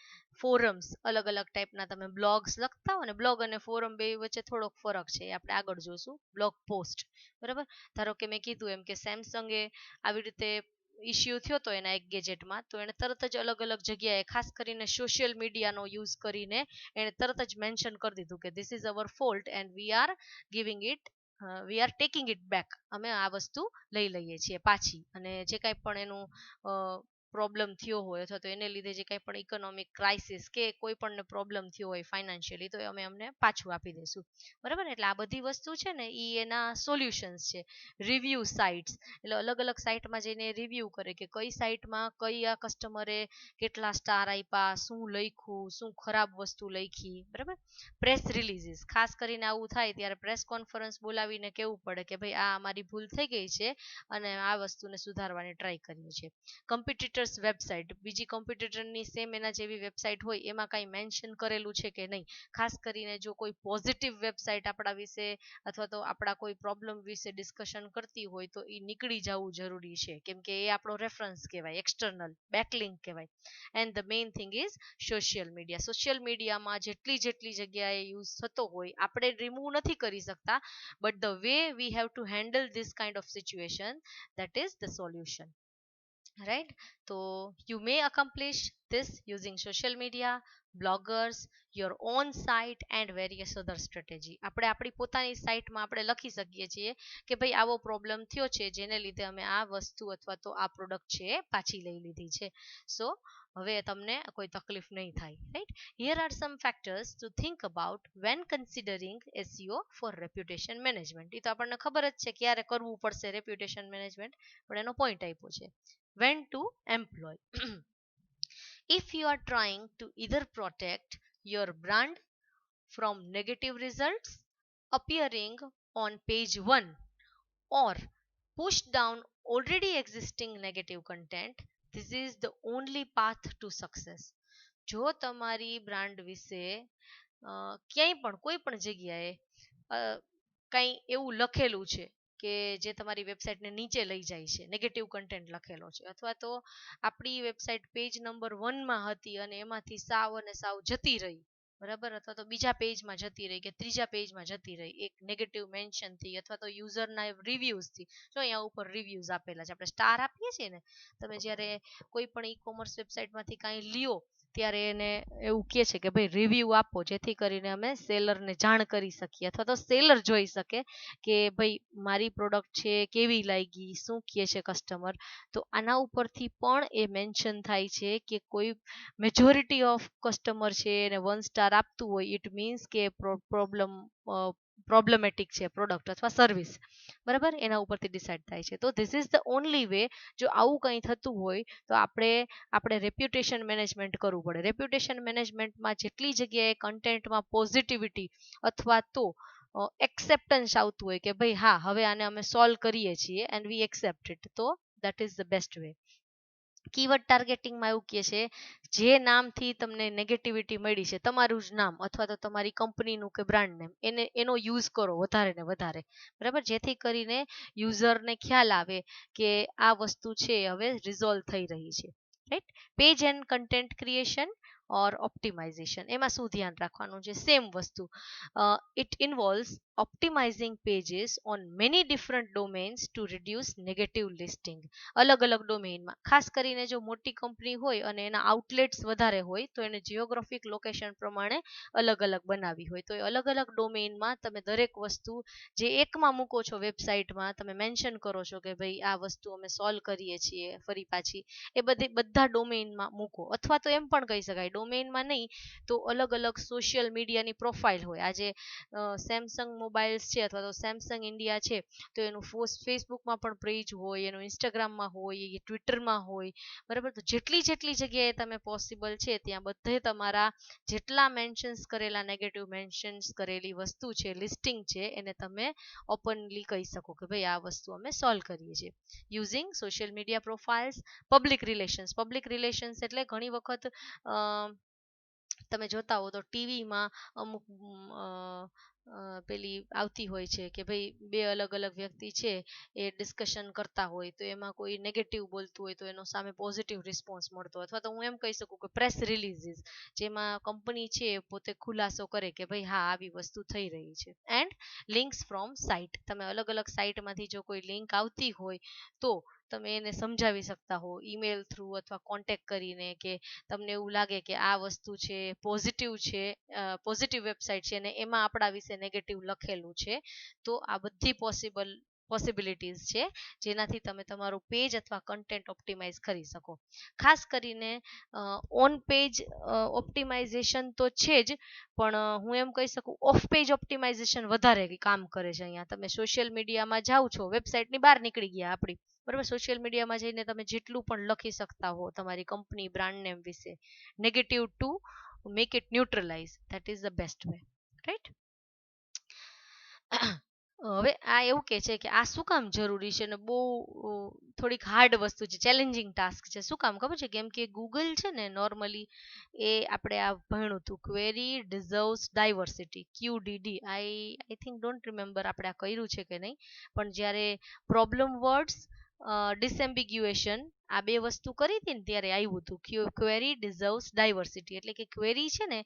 A: ફોરમ્સ અલગ અલગ ટાઈપના, તમે બ્લોગ્સ લખતા હો ને, બ્લોગ અને ફોરમ બે વચ્ચે થોડોક ફરક છે, આપણે આગળ જોશું. બ્લોગ પોસ્ટ, બરાબર. ધારો કે મેં કીધું એમ કે સેમસંગે આવી રીતે ઇસ્યુ થયો તો એના એક ગેજેટમાં, તો એને તરત જ અલગ અલગ જગ્યાએ ખાસ કરીને સોશિયલ મીડિયાનો યુઝ કરીને એને તરત જ મેન્શન કરી દીધું કે this is our fault and we are giving it, we are taking it back, અમે આ વસ્તુ લઈ લઈએ છીએ પાછી. અને જે કાંઈ પણ એનું પ્રોબ્લેમ થયો હોય અથવા તો એને લીધે જે કાંઈ પણ ઇકોનોમિક ક્રાઇસિસ કે કોઈ પણ પ્રોબ્લેમ થયો હોય ફાઇનાન્શિયલી, તો અમે અમને પાછું આપી દઈશું, બરાબર. એટલે આ બધી વસ્તુ છે ને એ એના સોલ્યુશન્સ છે. રિવ્યુ સાઇટ્સ એટલે અલગ અલગ સાઇટમાં જઈને રિવ્યુ કરે કે કઈ સાઇટમાં કયા કસ્ટમરે કેટલા સ્ટાર આપ્યા, શું લખ્યું, શું ખરાબ વસ્તુ લખી, બરાબર. પ્રેસ રિલીઝીસ, ખાસ કરીને આવું થાય ત્યારે પ્રેસ કોન્ફરન્સ બોલાવીને કહેવું પડે કે ભાઈ આ અમારી ભૂલ થઈ ગઈ છે અને આ વસ્તુને સુધારવાની ટ્રાય કરીએ છીએ. કમ્પિટિટર્સ વેબસાઇટ, બીજી કમ્પિટિટરની સેમ એના જેવી વેબસાઇટ હોય એમાં કાંઈ મેન્શન કરેલું છે કે નહીં, ખાસ કરીને જો કોઈ પોઝિટિવ વેબસાઇટ આપણા વિશે અથવા તો આપણા કોઈ પ્રોબ્લેમ વિશે ડિસ્કશન કરતી હોય તો એ નીકળી જવું જરૂરી છે, કેમ કે એ આપણો રેફરન્સ કહેવાય, એક્સટર્નલ બેકલિંક કહેવાય. And the main thing is social media. Social મીડિયામાં જેટલી જેટલી જગ્યાએ યુઝ થતો હોય આપણે રિમૂવ નથી કરી શકતા, but the way we have to handle this kind of situation, that is the solution, right? So you may accomplish this using social media, bloggers, your own site and various other strategy. આપણે આપણી પોતાની સાઇટમાં આપણે લખી શકીએ છીએ કે ભાઈ આવો પ્રોબ્લેમ થયો છે જેને લીધે અમે આ વસ્તુ અથવા તો આ પ્રોડક્ટ છે પાછી લઈ લીધી છે. સો હવે તમને કોઈ તકલીફ નહીં થાય, right? Here are some factors to think about when considering SEO for reputation management. એ તો આપણને ખબર જ છે ક્યારે કરવું પડશે રેપ્યુટેશન મેનેજમેન્ટ, પણ એનો પોઈન્ટ આપ્યો છે. When to employ. If you are trying to either protect your brand from negative results appearing on page 1 or push down already existing negative content, this is the only path to success. જો તમારી brand વિશે ક્યાંય પણ કોઈ પણ જગ્યાએ કંઈ એવું લખેલું છે કે જે તમારી વેબસાઇટને નીચે લઈ જાય છે, નેગેટિવ કન્ટેન્ટ લખેલો છે, અથવા તો આપણી વેબસાઇટ પેજ નંબર 1માં હતી અને એમાંથી સાવ અને સાવ જતી રહી, બરાબર, અથવા તો બીજા પેજમાં જતી રહી કે ત્રીજા પેજમાં જતી રહી એક નેગેટિવ મેન્શનથી અથવા તો યુઝરના રિવ્યુઝથી. જો અહીંયા ઉપર રિવ્યુઝ આપેલા છે, આપણે સ્ટાર આપીએ છીએ ને, તમે જ્યારે કોઈ પણ ઈ કોમર્સ વેબસાઇટમાંથી કાંઈ લ્યો ત્યારે એને એવું કહે છે કે ભાઈ રિવ્યુ આપો, જેથી કરીને અમે સેલરને જાણ કરી શકીએ અથવા તો સેલર જોઈ શકે કે ભાઈ મારી પ્રોડક્ટ છે કેવી લાગી, શું કહે છે કસ્ટમર. તો આના ઉપરથી પણ એ મેન્શન થાય છે કે કોઈ મેજોરિટી ઓફ કસ્ટમર છે એને 1 સ્ટાર આપતું હોય, ઇટ મીન્સ કે પ્રોબ્લેમેટિક છે પ્રોડક્ટ અથવા સર્વિસ, બરાબર, એના ઉપરથી ડિસાઇડ થાય છે. તો this is the only way. જો આવું કંઈ થતું હોય તો આપણે રેપ્યુટેશન મેનેજમેન્ટ કરવું પડે. રેપ્યુટેશન મેનેજમેન્ટમાં જેટલી જગ્યાએ કન્ટેન્ટમાં પોઝિટિવિટી અથવા તો એક્સેપ્ટન્સ આવતું હોય કે ભાઈ હા હવે આને અમે સોલ્વ કરીએ છીએ એન્ડ વી એક્સેપ્ટ ઇટ, તો that is the best way. Keyword ટાર્ગેટિંગમાં એવું કહે છે જે નામથી તમને નેગેટિવિટી મળી છે, તમારું જ નામ અથવા તો તમારી કંપનીનું કે બ્રાન્ડ નેમ, એનો યુઝ કરો વધારે ને વધારે, બરાબર, જેથી કરીને યુઝરને ખ્યાલ આવે કે આ વસ્તુ છે હવે રિઝોલ્વ થઈ રહી છે, right? Page and content creation or optimization. એમાં શું ધ્યાન રાખવાનું છે? સેમ વસ્તુ. It involves optimizing pages on many different domains to reduce negative listing. અલગ અલગ ડોમેઇનમાં, ખાસ કરીને જો મોટી કંપની હોય અને એના આઉટલેટ્સ વધારે હોય તો એને જિયોગ્રાફિક લોકેશન પ્રમાણે અલગ અલગ બનાવી હોય તો એ અલગ અલગ ડોમેઇનમાં તમે દરેક વસ્તુ જે એકમાં મૂકો છો વેબસાઇટમાં, તમે મેન્શન કરો છો કે ભાઈ આ વસ્તુ અમે સોલ્વ કરીએ છીએ ફરી પાછી, એ બધી બધા ડોમેઇનમાં મૂકો. અથવા તો એમ પણ કહી શકાય ડોમેઇનમાં નહીં તો અલગ અલગ સોશિયલ મીડિયાની પ્રોફાઇલ હોય. આજે સેમસંગ મોબાઈલ્સ છે અથવા તો સેમસંગ ઇન્ડિયા છે તો એનું ફેસબુકમાં પણ પેજ હોય, એનું ઇન્સ્ટાગ્રામમાં હોય, એ ટ્વિટરમાં હોય, બરાબર. તો જેટલી જેટલી જગ્યાએ તમે પોસિબલ છે ત્યાં બધે તમારા જેટલા મેન્શન્સ કરેલા, નેગેટિવ મેન્શન્સ કરેલી વસ્તુ છે, લિસ્ટિંગ છે, એને તમે ઓપનલી કહી શકો કે ભાઈ આ વસ્તુ અમે સોલ્વ કરીએ છીએ using social media profiles. Public relations એટલે ઘણી વખત તમે જોતા હો તો ટીવીમાં અમુક પેલી આવતી હોય છે કે ભાઈ બે અલગ અલગ વ્યક્તિ છે એ ડિસ્કશન કરતા હોય તો એમાં કોઈ નેગેટિવ બોલતું હોય તો એનો સામે પોઝિટિવ રિસ્પોન્સ મળતો હોય. અથવા તો હું એમ કહી શકું કે પ્રેસ રિલીઝીસ, જેમાં કંપની છે પોતે ખુલાસો કરે કે ભાઈ હા આવી વસ્તુ થઈ રહી છે. એન્ડ લિંક્સ ફ્રોમ સાઇટ, તમે અલગ અલગ સાઇટમાંથી જો કોઈ લિંક આવતી હોય તો તમે એને સમજાવી શકતા હો ઈમેલ થ્રુ અથવા કોન્ટેક્ટ કરીને કે તમને એવું લાગે કે આ વસ્તુ છે પોઝિટિવ છે, પોઝિટિવ વેબસાઇટ છે અને એમાં આપણા વિશે નેગેટિવ લખેલું છે, તો આ બધી પોસિબિલિટીઝ છે જેનાથી તમે તમારું પેજ અથવા કન્ટેન્ટ ઓપ્ટિમાઇઝ કરી શકો. ખાસ કરીને ઓન પેજ ઓપ્ટિમાઇઝેશન તો છે જ, પણ હું એમ કહી શકું ઓફ પેજ ઓપ્ટિમાઇઝેશન વધારે કામ કરે છે. અહીંયા તમે સોશિયલ મીડિયામાં જાઓ છો, વેબસાઇટની બહાર નીકળી ગયા આપણી, બરાબર, સોશિયલ મીડિયામાં જઈને તમે જેટલું પણ લખી શકતા હો તમારી કંપની બ્રાન્ડ નેમ વિશે, negative to make it neutralise, that is the best way, right. હવે આ એવું કે છે કે આ શું કામ જરૂરી છે ને બહુ થોડીક હાર્ડ વસ્તુ છે, ચેલેન્જિંગ ટાસ્ક છે. શું કામ ખબર છે? કેમ કે ગૂગલ છે ને નોર્મલી એ આપણે આ ભણ્યું હતું query deserves diversity, QDD. I think don't remember આપણે આ કર્યું છે કે નહીં, પણ જ્યારે પ્રોબ્લેમ વર્ડ્સ ડિસએમ્બિગ્યુએશન આ બે વસ્તુ કરી હતી ને ત્યારે આવ્યું હતું ક્વેરી ડિઝર્વ્સ ડાયવર્સિટી. એટલે કે ક્વેરી છે ને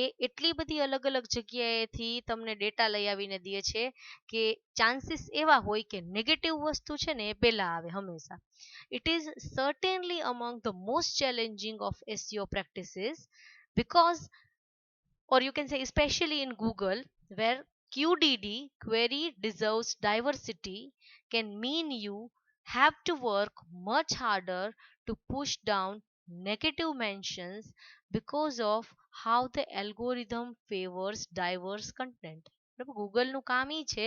A: એ એટલી બધી અલગ અલગ જગ્યાએથી તમને ડેટા લઈ આવીને દે છે કે ચાન્સીસ એવા હોય કે નેગેટિવ વસ્તુ છે ને એ પહેલા આવે હંમેશા. It is certainly અમંગ the most challenging of SEO practices because, or you can say especially in Google, where QDD, query deserves diversity, can mean you have to work much harder to push down negative mentions because of how the algorithm favors diverse content. ગૂગલનું કામ એ છે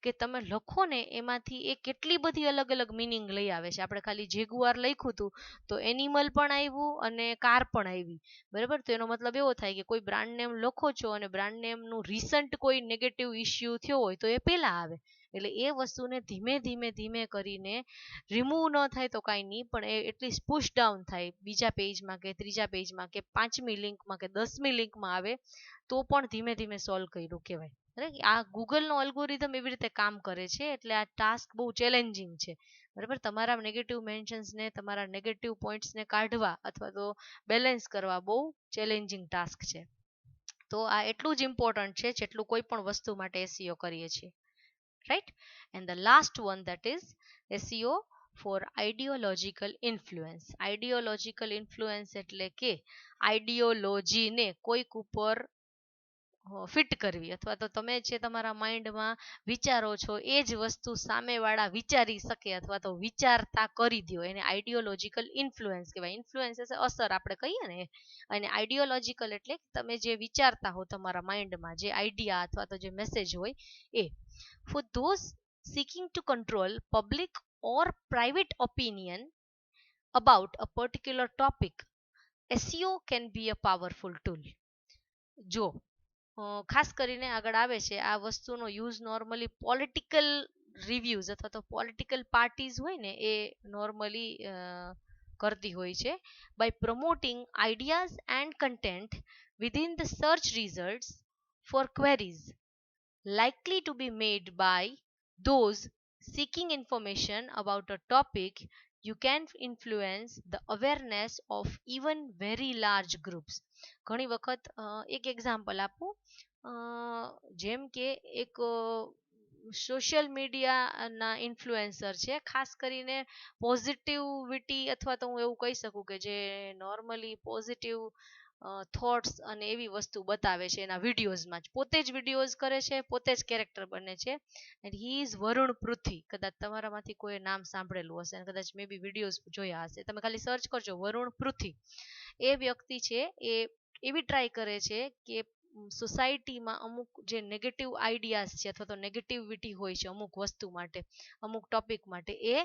A: કે તમે લખો ને એમાંથી એ કેટલી બધી અલગ અલગ મિનિંગ લઈ આવે છે. આપણે ખાલી જેગુઆર લખ્યું હતું તો એનિમલ પણ આવ્યું અને કાર પણ આવી, બરાબર. તો એનો મતલબ એવો થાય કે કોઈ બ્રાન્ડ નેમ લખો છો અને બ્રાન્ડ નેમનું રિસન્ટ કોઈ નેગેટિવ ઇસ્યુ થયો હોય તો એ પહેલા આવે. એટલે એ વસ્તુને ધીમે ધીમે ધીમે કરીને રિમૂવ ન થાય તો કાંઈ નહીં, પણ એ એટલીસ્ટ પુશ ડાઉન થાય બીજા પેજમાં કે ત્રીજા પેજમાં કે 5મી લિંકમાં કે 10મી લિંકમાં આવે તો પણ ધીમે ધીમે સોલ્વ કર્યું કહેવાય. આ ગૂગલનો અલ્ગોરિધમ એવી રીતે કામ કરે છે, એટલે આ ટાસ્ક બહુ ચેલેન્જિંગ છે, બરાબર. તમારા નેગેટિવ મેન્શન્સને, તમારા નેગેટિવ પોઈન્ટ્સને કાઢવા અથવા તો બેલેન્સ કરવા બહુ ચેલેન્જિંગ ટાસ્ક છે. તો આ એટલું જ ઇમ્પોર્ટન્ટ છે જેટલું કોઈ પણ વસ્તુ માટે SEO કરીએ છીએ, right. And the last one that is SEO for ideological influence. Ideological influence એટલે કે આઈડિયોલોજીને કોઈક ઉપર ફિટ કરવી, અથવા તો તમે જે તમારા માઇન્ડમાં વિચારો છો એ જ વસ્તુ સામેવાળા વિચારી શકે અથવા તો વિચારતા કરી દો, એને આઈડિયોલોજીકલ ઇન્ફ્લુએન્સ કહેવાય. ઇન્ફ્લુએન્સ એટલે અસર આપણે કહીએ ને, અને આઈડિયોલોજીકલ એટલે તમે જે વિચારતા હો તમારા માઇન્ડમાં જે આઈડિયા અથવા તો જે મેસેજ હોય એ. For those seeking to control public or private opinion about a particular topic, SEO can be a powerful tool. જો ખાસ કરીને આગળ આવે છે આ વસ્તુનો યુઝ નોર્મલી પોલિટિકલ રિવ્યુઝ અથવા તો પોલિટિકલ પાર્ટીઝ હોય ને એ નોર્મલી કરતી હોય છે, by promoting ideas and content within the search results for queries likely to be made by those seeking information about a topic you can influence the awareness of even very large groups. ઘણી વખત એક example આપું, જેમ કે એક social મીડિયાના influencer છે, ખાસ કરીને પોઝિટિવિટી, અથવા તો હું એવું કહી શકું કે જે નોર્મલી પોઝિટિવ થોટ્સ અને એવી વસ્તુ બતાવે છે એના વિડીયોઝમાં જ, પોતે જ વિડીયોઝ કરે છે, પોતે જ કેરેક્ટર બને છે. એન્ડ હી ઇઝ વરુણ પૃથ્વી. કદાચ તમારામાંથી કોઈ નામ સાંભળેલું હશે અને કદાચ મે બી વિડીયોઝ જોયા હશે, તમે ખાલી સર્ચ કરજો વરુણ પૃથ્વી. એ વ્યક્તિ છે એ એવી ટ્રાય કરે છે કે સોસાયટીમાં અમુક જે નેગેટિવ આઈડિયાઝ છે અથવા તો નેગેટિવિટી હોય છે અમુક વસ્તુ માટે, અમુક ટોપિક માટે, એ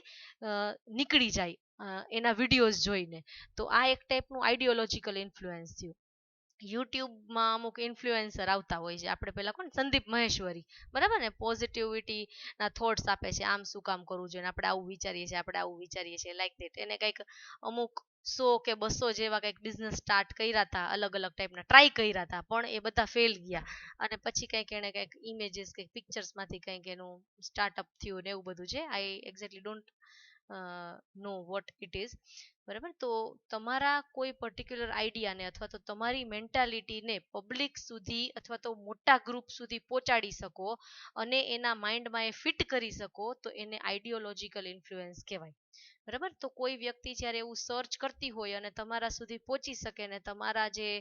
A: નીકળી જાય એના વિડીયોઝ જોઈને. તો આ એક ટાઈપનું આઈડિયોલોજીકલ ઇન્ફ્લુઅન્સ થયું. યુટ્યુબમાં અમુક ઇન્ફ્લુએન્સર આવતા હોય છે, આપણે પેલા કોણ, સંદીપ મહેશ્વરી, બરાબર ને, પોઝિટિવિટી ના થોટ્સ આપે છે, આમ શું કામ કરવું જોઈએ, આપણે આવું વિચારીએ છીએ, આપણે આવું વિચારીએ છીએ, લાઈક દેટ. એને કંઈક અમુક 100 કે 200 જેવા કંઈક બિઝનેસ સ્ટાર્ટ કર્યા હતા, અલગ અલગ ટાઈપના ટ્રાય કર્યા હતા, પણ એ બધા ફેલ ગયા. અને પછી કંઈક એને કંઈક ઇમેજીસ, કંઈક પિક્ચર્સમાંથી કંઈક એનું સ્ટાર્ટઅપ થયું ને એવું બધું છે. I exactly don't know what it is, બરાબર. તો તમારા કોઈ પર્ટિક્યુલર આઈડિયાને અથવા તો તમારી મેન્ટાલિટીને પબ્લિક સુધી અથવા તો મોટા ગ્રુપ સુધી પહોંચાડી શકો અને એના માઇન્ડમાં એ ફિટ કરી શકો, તો એને આઈડિયોલોજીકલ ઇન્ફ્લુઅન્સ કહેવાય, બરાબર. તો કોઈ વ્યક્તિ જ્યારે એવું સર્ચ કરતી હોય અને તમારા સુધી પહોંચી શકે ને તમારા જે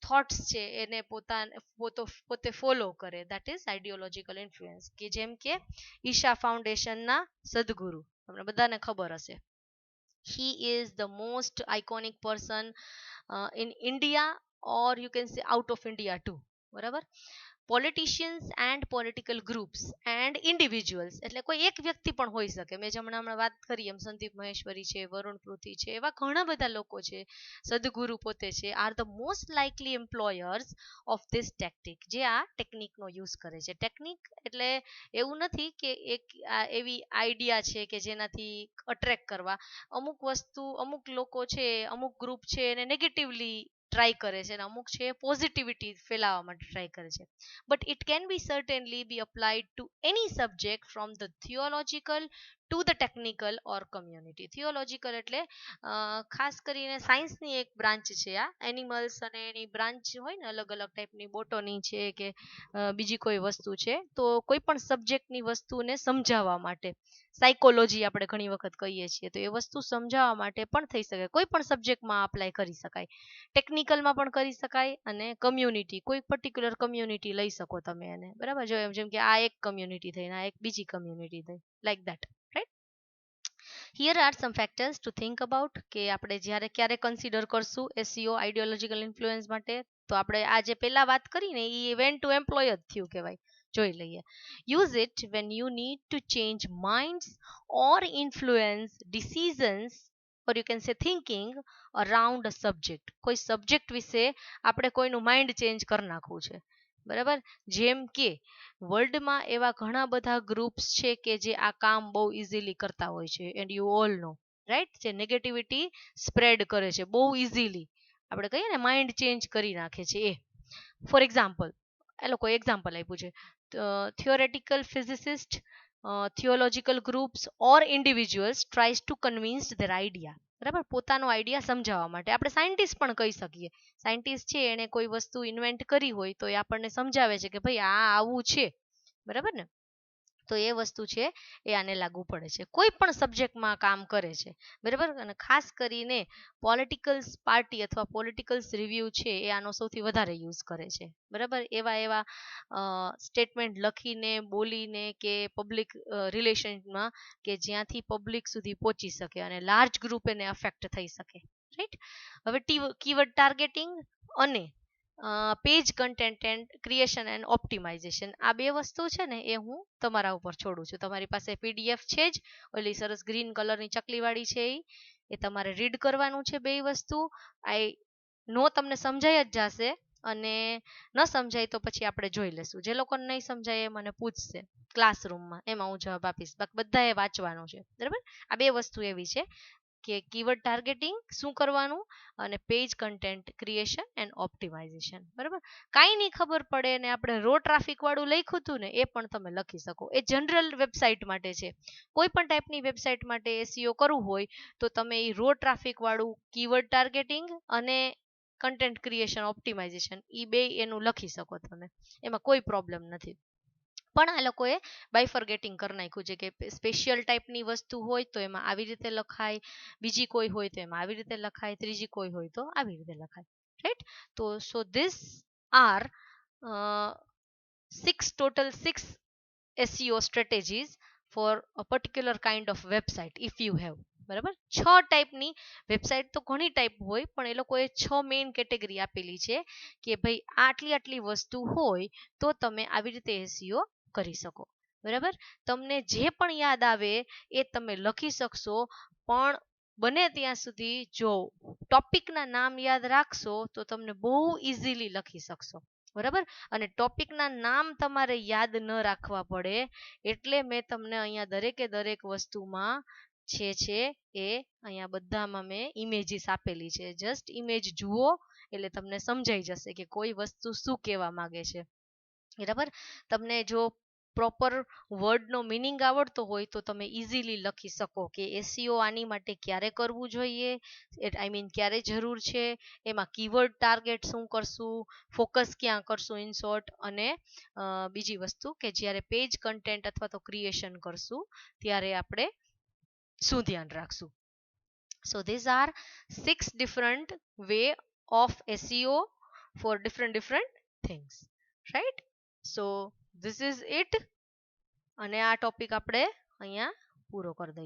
A: થોટ્સ છે એને પોતે ફોલો કરે, દેટ ઇઝ આઈડિયોલોજીકલ ઇન્ફ્લુઅન્સ. કે જેમ કે ઈશા ફાઉન્ડેશનના સદગુરુ, તમને બધાને ખબર હશે. he is the most iconic person in India, or you can say out of India too, બરાબર. Politicians and political groups and individuals, એટલે કોઈ એક વ્યક્તિ પણ હોઈ શકે. મેં હમણાં વાત કરી એમ સંદીપ મહેશ્વરી છે, વરુણ પૃથ્વી છે, એવા ઘણા બધા લોકો છે, સદગુરુ પોતે છે, are the most likely employers of this ટેક્ટિક, જે આ ટેકનિકનો યુઝ કરે છે. ટેકનિક એટલે એવું નથી કે એક એવી આઈડિયા છે કે જેનાથી અટ્રેક્ટ કરવા. અમુક વસ્તુ, અમુક લોકો છે, અમુક ગ્રુપ છે એને નેગેટિવલી ટ્રાય કરે છે અને અમુક છે પોઝિટિવિટી ફેલાવવા માટે ટ્રાય કરે છે. But it can be certainly be applied to any subject from the theological to the technical or community. Theological એટલે ખાસ કરીને સાયન્સની એક બ્રાન્ચ છે આ. એનિમલ્સ અને એની બ્રાન્ચ હોય ને, અલગ અલગ ટાઈપની બોટોની છે કે બીજી કોઈ વસ્તુ છે, તો કોઈ પણ સબ્જેક્ટની વસ્તુને સમજાવવા માટે, સાયકોલોજી આપણે ઘણી વખત કહીએ છીએ, તો એ વસ્તુ સમજાવવા માટે પણ થઈ શકે. કોઈ પણ સબ્જેક્ટમાં અપ્લાય કરી શકાય, ટેકનિકલમાં પણ કરી શકાય, અને કમ્યુનિટી, કોઈ પર્ટિક્યુલર કમ્યુનિટી લઈ શકો તમે એને, બરાબર. જો જેમ કે આ એક કમ્યુનિટી થઈ, આ એક બીજી કમ્યુનિટી થઈ, like that, right. Here are some factors two think about, કે આપણે જ્યારે ક્યારે કન્સિડર કરશું એસઈઓ આઈડિયોલોજીકલ ઇન્ફ્લુઅન્સ માટે. તો આપણે આ જે પહેલા વાત કરીને એ ઇવેન્ટ ટુ એમ્પ્લોય જ થયું કહેવાય. જોઈ લઈએ. Use it when you need to change minds or influence decisions, or you can say thinking around a subject. કોઈ સબ્જેક્ટ વિશે આપણે કોઈનું માઇન્ડ ચેન્જ કરી નાખવું છે, બરાબર. જેમ કે વર્લ્ડમાં એવા ઘણા બધા ગ્રુપ્સ છે કે જે આ કામ બહુ ઇઝીલી કરતા હોય છે, and you all know, right. જે નેગેટિવિટી સ્પ્રેડ કરે છે બહુ ઇઝીલી, આપણે કહીએ ને માઇન્ડ ચેન્જ કરી નાખે છે એ. ફોર એક્ઝામ્પલ, એ લોકો એક્ઝામ્પલ આપ્યું છે, theoretical physicist, theological groups or individuals tries to convince their idea, બરાબર. પોતાનો આઈડિયા સમજાવવા માટે. આપણે સાયન્ટિસ્ટ પણ કહી શકીએ. સાયન્ટિસ્ટ છે એને કોઈ વસ્તુ ઇન્વેન્ટ કરી હોય તો એ આપણને સમજાવે છે કે ભાઈ આ આવું છે, બરાબર ને. તો એ વસ્તુ છે એ આને લાગુ પડે છે, કોઈ પણ સબ્જેક્ટમાં કામ કરે છે, બરાબર. અને ખાસ કરીને પોલિટિકલ્સ પાર્ટી અથવા પોલિટિકલ્સ રિવ્યુ છે એ આનો સૌથી વધારે યુઝ કરે છે, બરાબર. એવા એવા સ્ટેટમેન્ટ લખીને, બોલીને, કે પબ્લિક રિલેશનમાં, કે જ્યાંથી પબ્લિક સુધી પહોંચી શકે અને લાર્જ ગ્રુપ એને અફેક્ટ થઈ શકે, રાઈટ. હવે કીવર્ડ ટાર્ગેટિંગ અને page content and creation and optimization, આ બે વસ્તુ છે ને એ હું તમારા ઉપર છોડું છું. તમારી પાસે પીડીએફ છે જ, ઓલી સરસ ગ્રીન કલરની ચકલીવાળી છે એ તમારે રીડ કરવાનું છે. બે વસ્તુ આઈ નો તમને સમજાય જ જશે, અને ન સમજાય તો પછી આપણે જોઈ લેશું. જે લોકોને નહીં સમજાય એ મને પૂછશે ક્લાસરૂમમાં, એમાં હું જવાબ આપીશ. બાકી બધાએ વાંચવાનું છે, બરાબર. આ બે વસ્તુ એવી છે કે કીવર્ડ ટાર્ગેટિંગ શું કરવાનું અને page content creation and optimization. બરાબર, કાંઈ નહીં ખબર પડે ને આપણે રો ટ્રાફિક વાળું લખ્યું હતું ને એ પણ તમે લખી શકો. એ જનરલ વેબસાઇટ માટે છે. કોઈ પણ ટાઈપની વેબસાઇટ માટે એસઈઓ કરવું હોય તો તમે એ રો ટ્રાફિક વાળું કીવર્ડ ટાર્ગેટિંગ અને કન્ટેન્ટ ક્રિએશન ઓપ્ટિમાઇઝેશન એ બે એનું લખી શકો તમે, એમાં કોઈ પ્રોબ્લેમ નથી. પણ આ લોકોએ બાયફર્ગેટિંગ કરી નાખ્યું છે કે સ્પેશિયલ ટાઈપની વસ્તુ હોય તો એમાં આવી રીતે લખાય, બીજી કોઈ હોય તો એમાં આવી રીતે લખાય, ત્રીજી કોઈ હોય તો આવી રીતે લખાય. રાઈટ, તો so this are 6 SEO strategies for a particular kind of website if you have. બરાબર, 6 ટાઈપની વેબસાઇટ તો ઘણી ટાઈપ હોય પણ એ લોકોએ 6 મેઇન કેટેગરી આપેલી છે કે ભાઈ આટલી આટલી વસ્તુ હોય તો તમે આવી રીતે એસઈઓ કરી શકો. બરાબર, તમને જે પણ યાદ આવે એ તમે લખી શકશો, પણ બને ત્યાં સુધી જો ટોપિકના નામ યાદ રાખશો તો તમને બહુ ઇઝીલી લખી શકશો. બરાબર, અને ટોપિકના નામ તમારે યાદ ન રાખવા પડે એટલે મેં તમને અહીંયા દરેકે દરેક વસ્તુમાં છે એ અહીંયા બધામાં મેં ઇમેજીસ આપેલી છે. જસ્ટ ઇમેજ જુઓ એટલે તમને સમજાઈ જશે કે કોઈ વસ્તુ શું કહેવા માંગે છે. બરાબર, તમને જો પ્રોપર વર્ડનો મિનિંગ આવડતો હોય તો તમે ઇઝીલી લખી શકો કે એસઈઓ આની માટે ક્યારે કરવું જોઈએ, આઈ મીન ક્યારે જરૂર છે, એમાં કીવર્ડ ટાર્ગેટ શું કરશું, ફોકસ ક્યાં કરશું ઇન શોર્ટ, અને બીજી વસ્તુ કે જ્યારે પેજ કન્ટેન્ટ અથવા તો ક્રિએશન કરશું ત્યારે આપણે શું ધ્યાન રાખશું. So this are 6 different way of SEO for different things, right? So this is it, અને આ ટોપિક આપણે અહીંયા પૂરો કરી દઈએ.